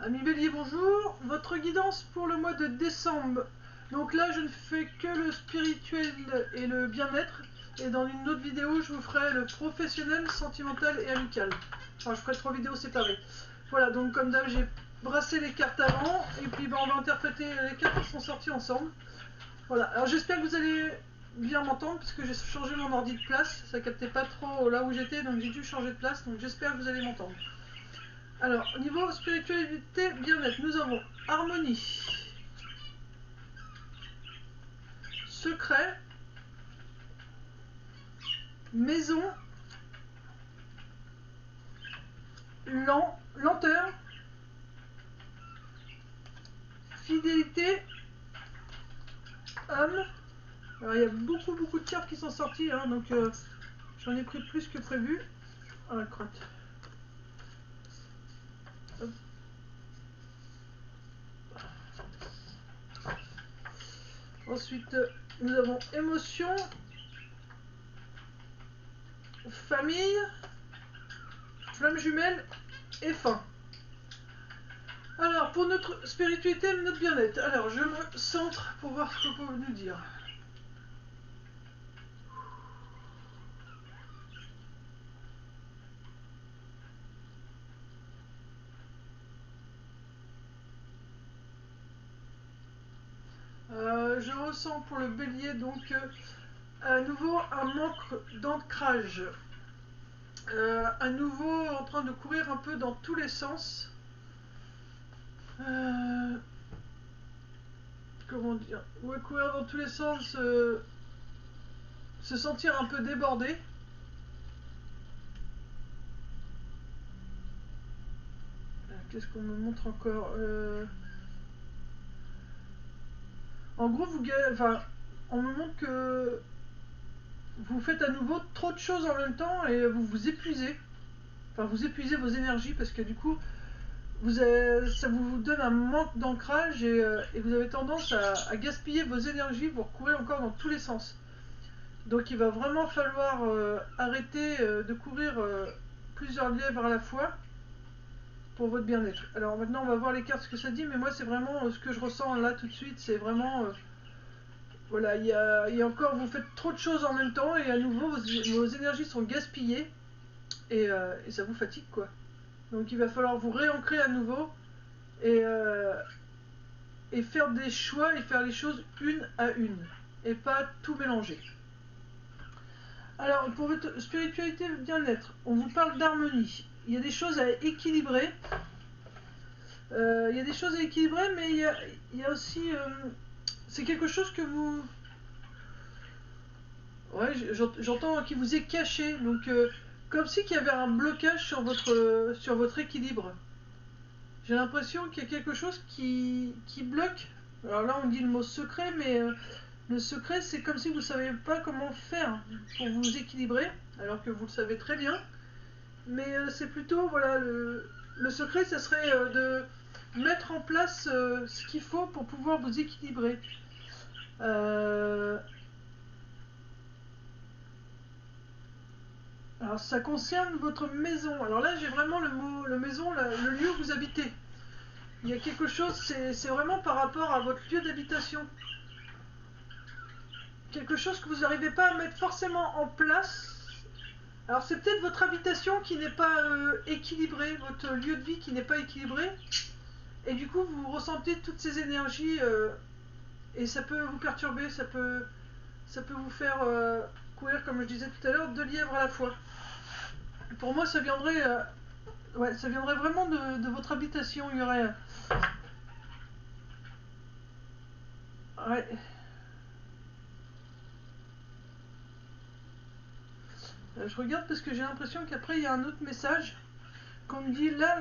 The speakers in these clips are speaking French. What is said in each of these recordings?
Ami Bélier, bonjour. Votre guidance pour le mois de décembre. Donc là, je ne fais que le spirituel et le bien-être. Et dans une autre vidéo, je vous ferai le professionnel, sentimental et amical. Enfin, je ferai 3 vidéos séparées. Voilà, donc comme d'hab, j'ai brassé les cartes avant. Et puis on va interpréter les cartes qui sont sorties ensemble. Voilà, alors j'espère que vous allez bien m'entendre, puisque j'ai changé mon ordi de place. Ça captait pas trop là où j'étais, donc j'ai dû changer de place. Donc j'espère que vous allez m'entendre. Alors, au niveau spiritualité, bien-être, nous avons harmonie, secret, maison, lenteur, fidélité, homme. Alors, il y a beaucoup de cartes qui sont sorties, hein, donc j'en ai pris plus que prévu. Ah, la crotte. Hop. Ensuite, nous avons émotion, famille, flamme jumelle et faim. Alors, pour notre spiritualité, notre bien-être, alors je me centre pour voir ce que vous nous dire. Je ressens pour le bélier donc à nouveau un manque d'ancrage. À nouveau en train de courir un peu dans tous les sens. Comment dire? Ouais, courir dans tous les sens, se sentir un peu débordé. Qu'est-ce qu'on me montre encore? En gros, on me montre que vous faites à nouveau trop de choses en même temps et vous vous épuisez. Enfin, vous épuisez vos énergies parce que du coup, ça vous donne un manque d'ancrage et vous avez tendance à gaspiller vos énergies pour courir encore dans tous les sens. Donc il va vraiment falloir arrêter de courir plusieurs lièvres à la fois pour votre bien-être. Alors maintenant on va voir les cartes ce que ça dit, mais moi c'est vraiment ce que je ressens là tout de suite, c'est vraiment voilà, il y a encore, vous faites trop de choses en même temps et à nouveau vos énergies sont gaspillées et ça vous fatigue quoi. Donc il va falloir vous réancrer à nouveau et, euh, et faire des choix et faire les choses une à une et pas tout mélanger. Alors pour votre spiritualité bien-être, on vous parle d'harmonie. Il y a des choses à équilibrer. Il y a des choses à équilibrer, mais il y a aussi c'est quelque chose que vous ouais, j'entends qui vous est caché, donc comme si qu'il y avait un blocage sur votre équilibre. J'ai l'impression qu'il y a quelque chose qui bloque. Alors là, on dit le mot secret, mais le secret, c'est comme si vous ne saviez pas comment faire pour vous équilibrer, alors que vous le savez très bien. Mais c'est plutôt, voilà, le secret, ça serait de mettre en place ce qu'il faut pour pouvoir vous équilibrer. Alors ça concerne votre maison. Alors là, j'ai vraiment le mot, le maison, le lieu où vous habitez. Il y a quelque chose, c'est vraiment par rapport à votre lieu d'habitation. Quelque chose que vous n'arrivez pas à mettre forcément en place. Alors c'est peut-être votre habitation qui n'est pas équilibrée, votre lieu de vie qui n'est pas équilibré. Et du coup, vous ressentez toutes ces énergies et ça peut vous perturber, ça peut vous faire courir, comme je disais tout à l'heure, 2 lièvres à la fois. Pour moi, ça viendrait, ouais, ça viendrait vraiment de votre habitation. Il y aurait, ouais. Je regarde parce que j'ai l'impression qu'après il y a un autre message qu'on me dit là.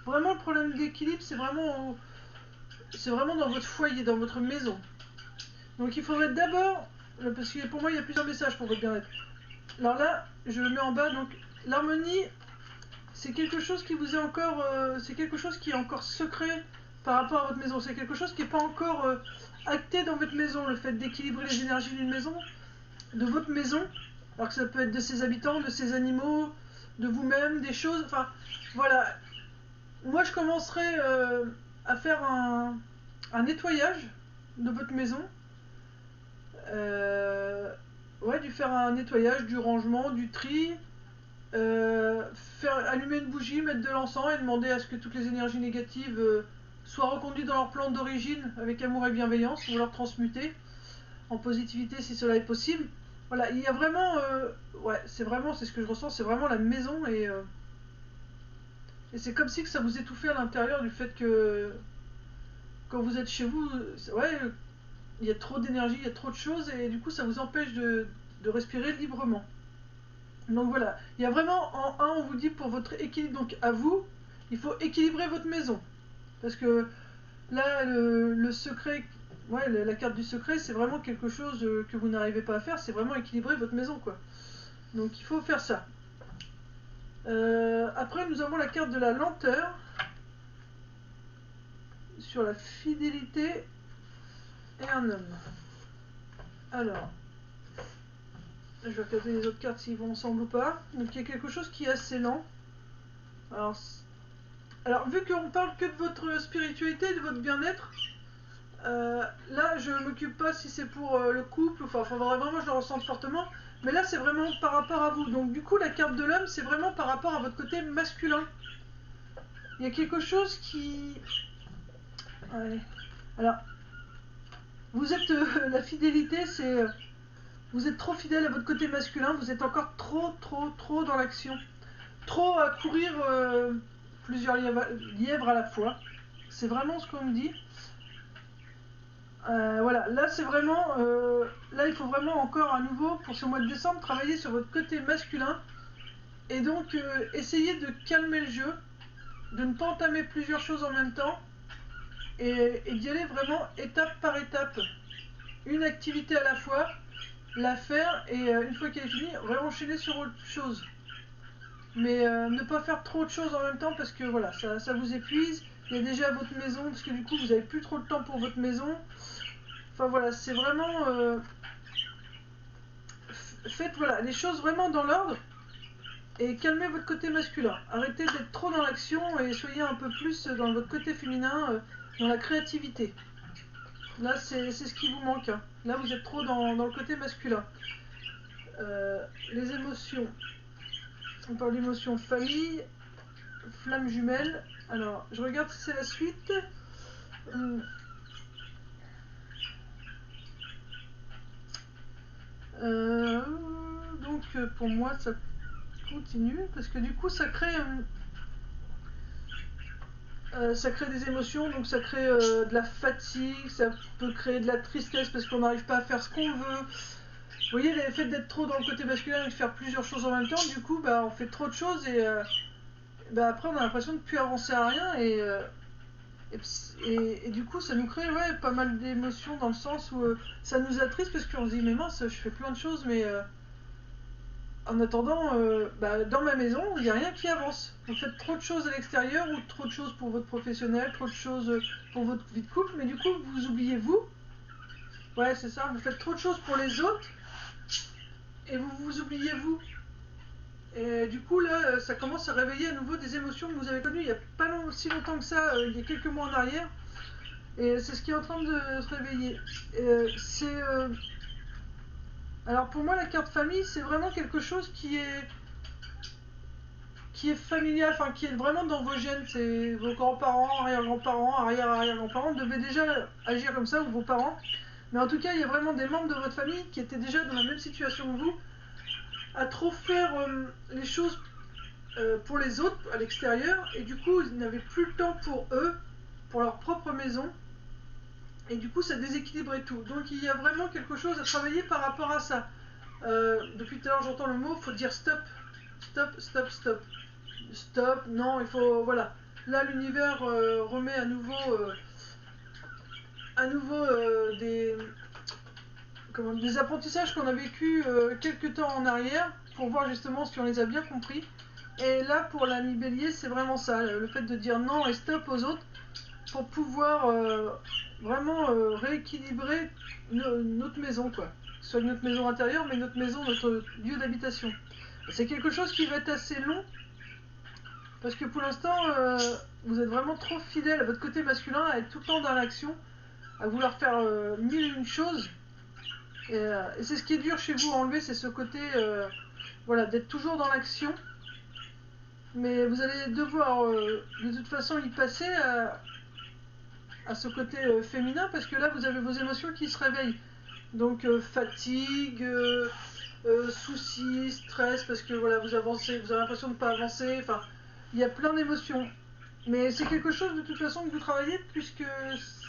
Vraiment, le problème d'équilibre, c'est vraiment dans votre foyer, dans votre maison. Donc il faudrait d'abord, parce que pour moi il y a plusieurs messages pour votre bien-être. Alors là, je le mets en bas. Donc l'harmonie, c'est quelque chose qui vous est encore, c'est quelque chose qui est encore secret par rapport à votre maison. C'est quelque chose qui n'est pas encore acté dans votre maison. Le fait d'équilibrer les énergies d'une maison, de votre maison, alors que ça peut être de ses habitants, de ses animaux, de vous-même, des choses. Enfin, voilà. moi je commencerai à faire un nettoyage de votre maison. Ouais, du faire un nettoyage, du rangement, du tri, faire allumer une bougie, mettre de l'encens et demander à ce que toutes les énergies négatives soient reconduites dans leur plan d'origine avec amour et bienveillance, ou leur transmuter en positivité si cela est possible. Voilà, il y a vraiment, ouais, c'est ce que je ressens, c'est vraiment la maison et c'est comme si que ça vous étouffait à l'intérieur du fait que quand vous êtes chez vous, ouais, il y a trop d'énergie, il y a trop de choses et du coup ça vous empêche de respirer librement. Donc voilà, il y a vraiment en un, on vous dit pour votre équilibre, donc à vous, il faut équilibrer votre maison. Parce que là, le secret, ouais, la carte du secret, c'est vraiment quelque chose que vous n'arrivez pas à faire, c'est vraiment équilibrer votre maison, quoi. Donc il faut faire ça. Après, nous avons la carte de la lenteur sur la fidélité et un homme. Alors, je vais regarder les autres cartes s'ils vont ensemble ou pas. Donc il y a quelque chose qui est assez lent. Alors, vu qu'on parle que de votre spiritualité, de votre bien-être, là je m'occupe pas si c'est pour le couple, enfin faudrait vraiment je le ressente fortement, mais là c'est vraiment par rapport à vous. Donc du coup la carte de l'homme c'est vraiment par rapport à votre côté masculin. Il y a quelque chose qui... Ouais. Alors, vous êtes... la fidélité c'est... vous êtes trop fidèle à votre côté masculin, vous êtes encore trop dans l'action. Trop à courir plusieurs lièvres à la fois. C'est vraiment ce qu'on me dit. Voilà, là c'est vraiment, là il faut vraiment encore à nouveau pour ce mois de décembre travailler sur votre côté masculin et donc essayer de calmer le jeu, de ne pas entamer plusieurs choses en même temps et d'y aller vraiment étape par étape, une activité à la fois, la faire et une fois qu'elle est finie, réenchaîner sur autre chose. Mais ne pas faire trop de choses en même temps parce que voilà, ça vous épuise. Il y a déjà votre maison parce que du coup vous n'avez plus trop de temps pour votre maison. Enfin voilà, c'est vraiment... faites voilà, les choses vraiment dans l'ordre et calmez votre côté masculin. Arrêtez d'être trop dans l'action et soyez un peu plus dans votre côté féminin, dans la créativité. Là, c'est ce qui vous manque. Hein. Là, vous êtes trop dans le côté masculin. Les émotions. On parle d'émotions famille, flamme jumelle. Alors, je regarde si c'est la suite. Donc, pour moi, ça continue parce que du coup, ça crée des émotions, donc ça crée de la fatigue, ça peut créer de la tristesse parce qu'on n'arrive pas à faire ce qu'on veut. Vous voyez, le fait d'être trop dans le côté masculin et de faire plusieurs choses en même temps, du coup, bah, on fait trop de choses et bah, après on a l'impression de ne plus avancer à rien et du coup ça nous crée ouais, pas mal d'émotions dans le sens où ça nous attriste parce qu'on se dit mais mince, je fais plein de choses mais en attendant, bah, dans ma maison, il n'y a rien qui avance. Vous faites trop de choses à l'extérieur ou trop de choses pour votre professionnel, trop de choses pour votre vie de couple, mais du coup, vous oubliez vous. Ouais, c'est ça, vous faites trop de choses pour les autres et vous vous oubliez vous. Et du coup, là, ça commence à réveiller à nouveau des émotions que vous avez connues il n'y a pas si longtemps que ça, il y a quelques mois en arrière. Et c'est ce qui est en train de se réveiller. C'est... alors pour moi, la carte famille, c'est vraiment quelque chose qui est familial, enfin qui est vraiment dans vos gènes, c'est vos grands-parents, arrière-grands-parents, arrière-arrière-grands-parents devaient déjà agir comme ça, ou vos parents. Mais en tout cas, il y a vraiment des membres de votre famille qui étaient déjà dans la même situation que vous, à trop faire les choses pour les autres à l'extérieur, et du coup, ils n'avaient plus le temps pour eux, pour leur propre maison, et du coup, ça déséquilibrait tout. Donc il y a vraiment quelque chose à travailler par rapport à ça. Depuis tout à l'heure, j'entends le mot, il faut dire stop, stop, stop, stop. Stop, non, il faut, voilà. Là, l'univers remet à nouveau des apprentissages qu'on a vécu quelques temps en arrière pour voir justement si on les a bien compris. Et là, pour l'ami Bélier, c'est vraiment ça, le fait de dire non et stop aux autres pour pouvoir vraiment rééquilibrer notre maison, quoi. Que ce soit notre maison intérieure, mais notre maison, notre lieu d'habitation. C'est quelque chose qui va être assez long parce que pour l'instant, vous êtes vraiment trop fidèle à votre côté masculin, à être tout le temps dans l'action, à vouloir faire mille et une choses. Et c'est ce qui est dur chez vous à enlever, c'est ce côté voilà, d'être toujours dans l'action. Mais vous allez devoir de toute façon y passer à ce côté féminin, parce que là vous avez vos émotions qui se réveillent. Donc fatigue, soucis, stress, parce que voilà, vous avancez, vous avez l'impression de ne pas avancer, enfin, il y a plein d'émotions. Mais c'est quelque chose de toute façon que vous travaillez, puisque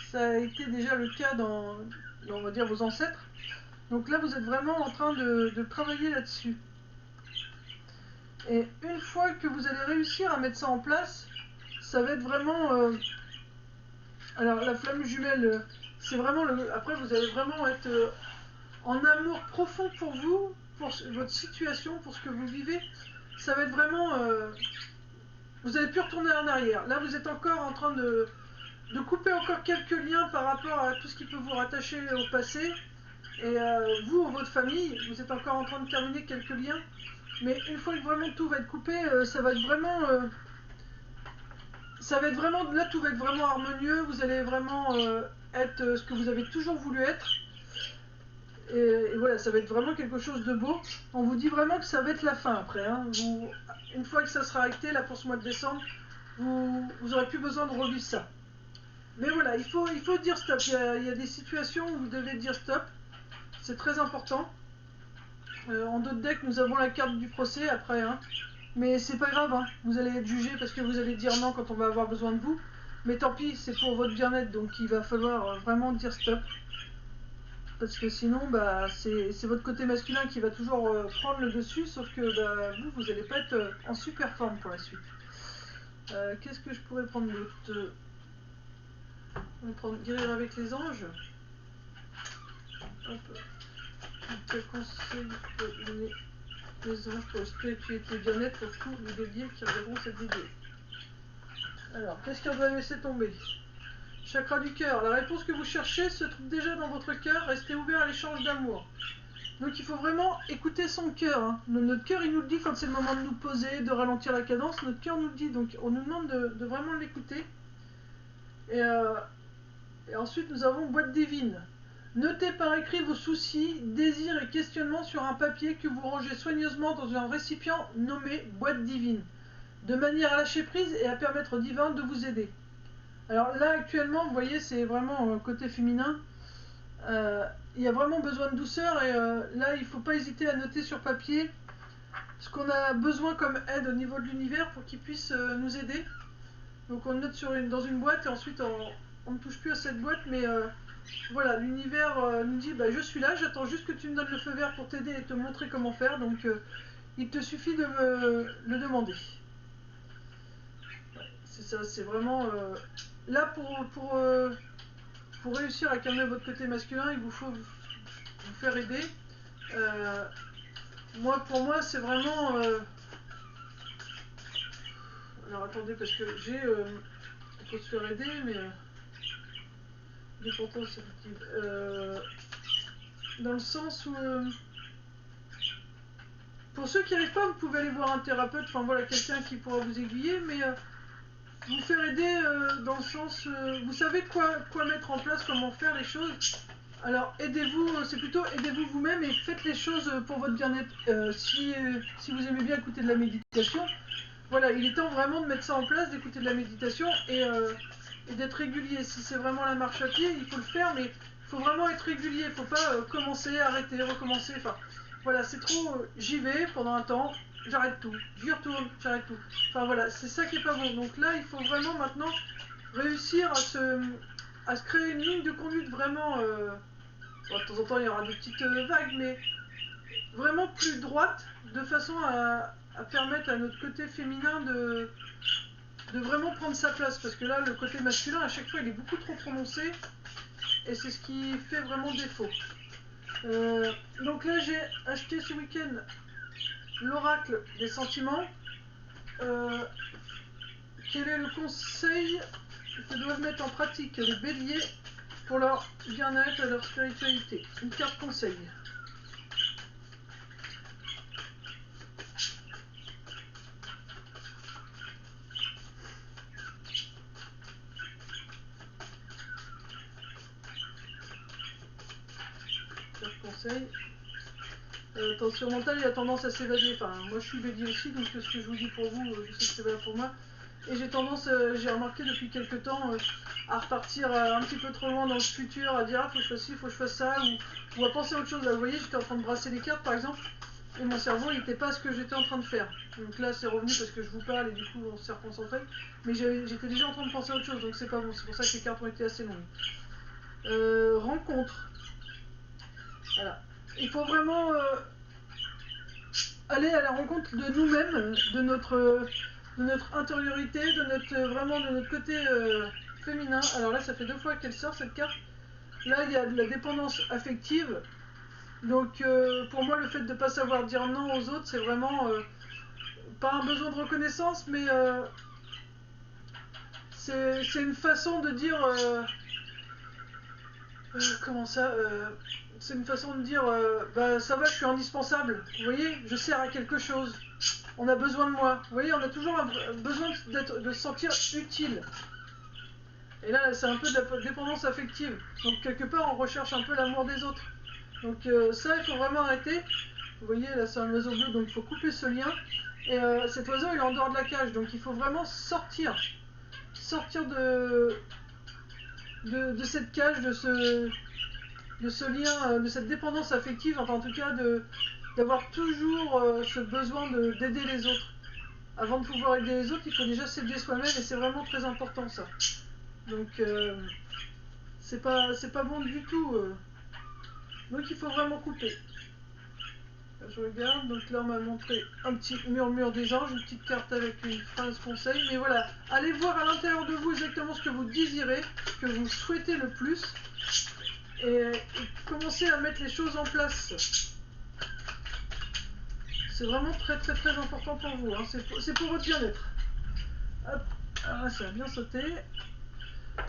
ça a été déjà le cas dans on va dire, vos ancêtres. Donc là, vous êtes vraiment en train de travailler là-dessus. Et une fois que vous allez réussir à mettre ça en place, ça va être vraiment... alors la flamme jumelle, c'est vraiment le... Après, vous allez vraiment être en amour profond pour vous, pour votre situation, pour ce que vous vivez. Ça va être vraiment... vous n'allez plus retourner en arrière. Là, vous êtes encore en train de couper encore quelques liens par rapport à tout ce qui peut vous rattacher au passé. Et vous, votre famille, vous êtes encore en train de terminer quelques liens. Mais une fois que vraiment tout va être coupé, ça va être vraiment... là, tout va être vraiment harmonieux. Vous allez vraiment être ce que vous avez toujours voulu être. Et voilà, ça va être vraiment quelque chose de beau. On vous dit vraiment que ça va être la fin après. Hein. Une fois que ça sera acté, là pour ce mois de décembre, vous n'aurez plus besoin de revivre ça. Mais voilà, il faut dire stop. Il y a des situations où vous devez dire stop. C'est très important. En d'autres decks, nous avons la carte du procès après. Hein. Mais c'est pas grave, hein. Vous allez être jugé parce que vous allez dire non quand on va avoir besoin de vous. Mais tant pis, c'est pour votre bien-être, donc il va falloir vraiment dire stop. Parce que sinon, bah, c'est votre côté masculin qui va toujours prendre le dessus, sauf que bah, vous n'allez pas être en super forme pour la suite. Qu'est-ce que je pourrais prendre d'autre? On va prendre guérir avec les anges. Hop. Quel conseil peut donner les anges pour le spiritualité et bien-être pour tous les béliers qui regarderont cette vidéo? Alors, qu'est-ce qu'on doit laisser tomber? Chakra du cœur. La réponse que vous cherchez se trouve déjà dans votre cœur. Restez ouvert à l'échange d'amour. Donc il faut vraiment écouter son cœur. Hein. Notre cœur, il nous le dit quand c'est le moment de nous poser, de ralentir la cadence. Notre cœur nous le dit. Donc on nous demande de vraiment l'écouter. Et ensuite, nous avons boîte divine. Notez par écrit vos soucis, désirs et questionnements sur un papier que vous rangez soigneusement dans un récipient nommé boîte divine, de manière à lâcher prise et à permettre au divin de vous aider. Alors là, actuellement, vous voyez, c'est vraiment côté féminin. Il y a vraiment besoin de douceur et là, il ne faut pas hésiter à noter sur papier ce qu'on a besoin comme aide au niveau de l'univers pour qu'il puisse nous aider. Donc on note dans une boîte et ensuite on ne touche plus à cette boîte, mais voilà, l'univers nous dit bah, je suis là, j'attends juste que tu me donnes le feu vert pour t'aider et te montrer comment faire, donc il te suffit de me le demander. Ouais, c'est ça, c'est vraiment là pour réussir à calmer votre côté masculin, il vous faut vous faire aider. Pour moi, c'est vraiment... alors attendez, parce que j'ai... il faut se faire aider, mais... L'importance affective. Dans le sens où... pour ceux qui n'arrivent pas, vous pouvez aller voir un thérapeute, enfin voilà, quelqu'un qui pourra vous aiguiller, mais... vous faire aider dans le sens... vous savez quoi mettre en place, comment faire les choses. Alors aidez-vous, c'est plutôt aidez-vous vous-même et faites les choses pour votre bien-être. Si vous aimez bien écouter de la méditation, voilà, il est temps vraiment de mettre ça en place, d'écouter de la méditation et d'être régulier. Si c'est vraiment la marche à pied, il faut le faire, mais il faut vraiment être régulier. Il ne faut pas commencer, arrêter, recommencer. Enfin, voilà, c'est trop. J'y vais pendant un temps, j'arrête tout. J'y retourne, j'arrête tout. Enfin voilà, c'est ça qui est pas bon. Donc là, il faut vraiment maintenant réussir à se créer une ligne de conduite vraiment. Bon, de temps en temps, il y aura des petites vagues, mais vraiment plus droite, de façon à permettre à notre côté féminin de vraiment prendre sa place. Parce que là, le côté masculin, à chaque fois, il est beaucoup trop prononcé. Et c'est ce qui fait vraiment défaut. Donc là, j'ai acheté ce week-end l'oracle des sentiments. Quel est le conseil que doivent mettre en pratique les béliers pour leur bien-être et leur spiritualité? Une carte conseil. conseil. Tension mentale, il a tendance à s'évader. Enfin, moi je suis bélier aussi, donc ce que je vous dis pour vous, je sais que c'est valable pour moi. Et j'ai tendance, j'ai remarqué depuis quelques temps, à repartir un petit peu trop loin dans le futur, à dire ah, faut que je fasse ci, faut que je fasse ça, ou à penser à autre chose. Là, vous voyez, j'étais en train de brasser les cartes par exemple, et mon cerveau il n'était pas à ce que j'étais en train de faire. Donc là c'est revenu parce que je vous parle et du coup on s'est reconcentré. Mais j'étais déjà en train de penser à autre chose, donc c'est pas bon. C'est pour ça que les cartes ont été assez longues. Rencontre. Voilà. Il faut vraiment aller à la rencontre de nous-mêmes, de notre intériorité, vraiment de notre côté féminin. Alors là, ça fait 2 fois qu'elle sort cette carte. Là, il y a de la dépendance affective. Donc pour moi, le fait de ne pas savoir dire non aux autres, c'est vraiment pas un besoin de reconnaissance, mais c'est une façon de dire... comment ça c'est une façon de dire bah ça va, je suis indispensable, vous voyez, je sers à quelque chose, on a besoin de moi, vous voyez, on a toujours besoin de se sentir utile. Et là c'est un peu de la dépendance affective, donc quelque part on recherche un peu l'amour des autres. Donc ça il faut vraiment arrêter. Vous voyez là c'est un oiseau bleu, donc il faut couper ce lien. Et cet oiseau il est en dehors de la cage, donc il faut vraiment sortir de cette cage, de ce lien, de cette dépendance affective, enfin en tout cas d'avoir toujours ce besoin d'aider les autres. Avant de pouvoir aider les autres, il faut déjà s'aider soi-même, et c'est vraiment très important ça. Donc c'est pas bon du tout. Donc il faut vraiment couper. Je regarde, donc là on m'a montré un petit murmure des anges, une petite carte avec une phrase conseil, mais voilà, allez voir à l'intérieur de vous exactement ce que vous désirez, ce que vous souhaitez le plus, et commencez à mettre les choses en place. C'est vraiment très très très important pour vous, hein. C'est pour votre bien-être. Hop, ah, ça a bien sauté.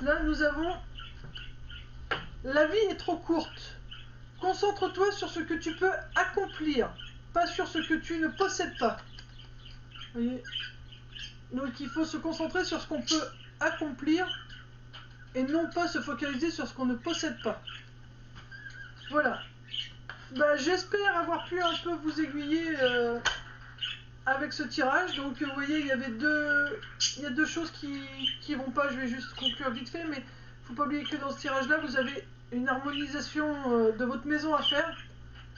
Là nous avons la vie est trop courte. Concentre-toi sur ce que tu peux accomplir, pas sur ce que tu ne possèdes pas. Vous voyez ? Donc il faut se concentrer sur ce qu'on peut accomplir et non pas se focaliser sur ce qu'on ne possède pas. Voilà. Bah, j'espère avoir pu un peu vous aiguiller avec ce tirage. Donc vous voyez, il y a deux choses qui vont pas. Je vais juste conclure vite fait, mais faut pas oublier que dans ce tirage-là, vous avez une harmonisation de votre maison à faire.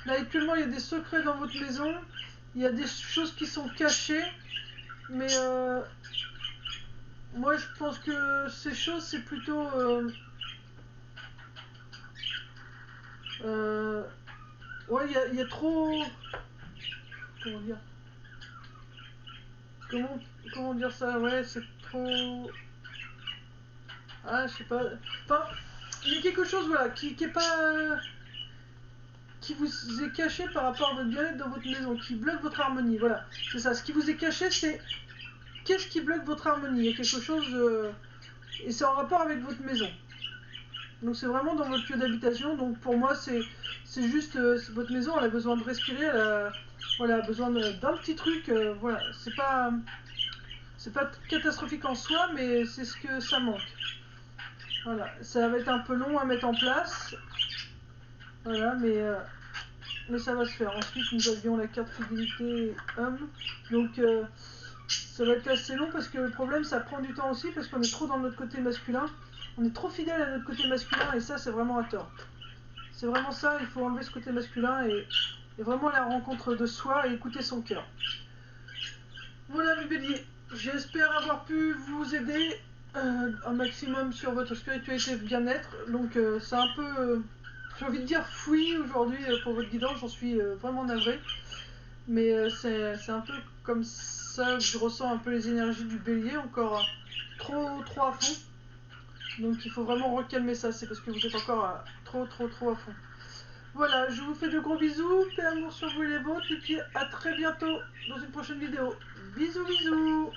Là actuellement, il y a des secrets dans votre maison. Il y a des choses qui sont cachées, mais moi je pense que ces choses c'est plutôt ouais, il y a trop, comment dire, comment dire ça, ouais, c'est trop, ah je sais pas, enfin il y a quelque chose, voilà, qui est pas, qui vous est caché par rapport à votre bien-être dans votre maison, qui bloque votre harmonie. Voilà, c'est ça, ce qui vous est caché, c'est qu'est-ce qui bloque votre harmonie. Il y a quelque chose et c'est en rapport avec votre maison. Donc c'est vraiment dans votre lieu d'habitation. Donc pour moi c'est juste votre maison, elle a besoin de respirer, elle a besoin d'un petit truc. Voilà, c'est pas catastrophique en soi, mais c'est ce que ça manque. Voilà, ça va être un peu long à mettre en place. Voilà, mais ça va se faire. Ensuite nous avions la carte fidélité homme. Donc ça va être assez long parce que le problème ça prend du temps aussi parce qu'on est trop dans notre côté masculin. On est trop fidèle à notre côté masculin et ça c'est vraiment à tort. C'est vraiment ça, il faut enlever ce côté masculin et vraiment aller à la rencontre de soi et écouter son cœur. Voilà mes béliers, j'espère avoir pu vous aider un maximum sur votre spiritualité et bien-être. Donc c'est un peu, j'ai envie de dire fouillis aujourd'hui pour votre guidance, j'en suis vraiment navrée. Mais c'est un peu comme ça que je ressens un peu les énergies du bélier, encore trop à fond. Donc il faut vraiment recalmer ça, c'est parce que vous êtes encore trop à fond. Voilà, je vous fais de gros bisous, paix amour sur vous et les vôtres, et puis à très bientôt dans une prochaine vidéo. Bisous bisous.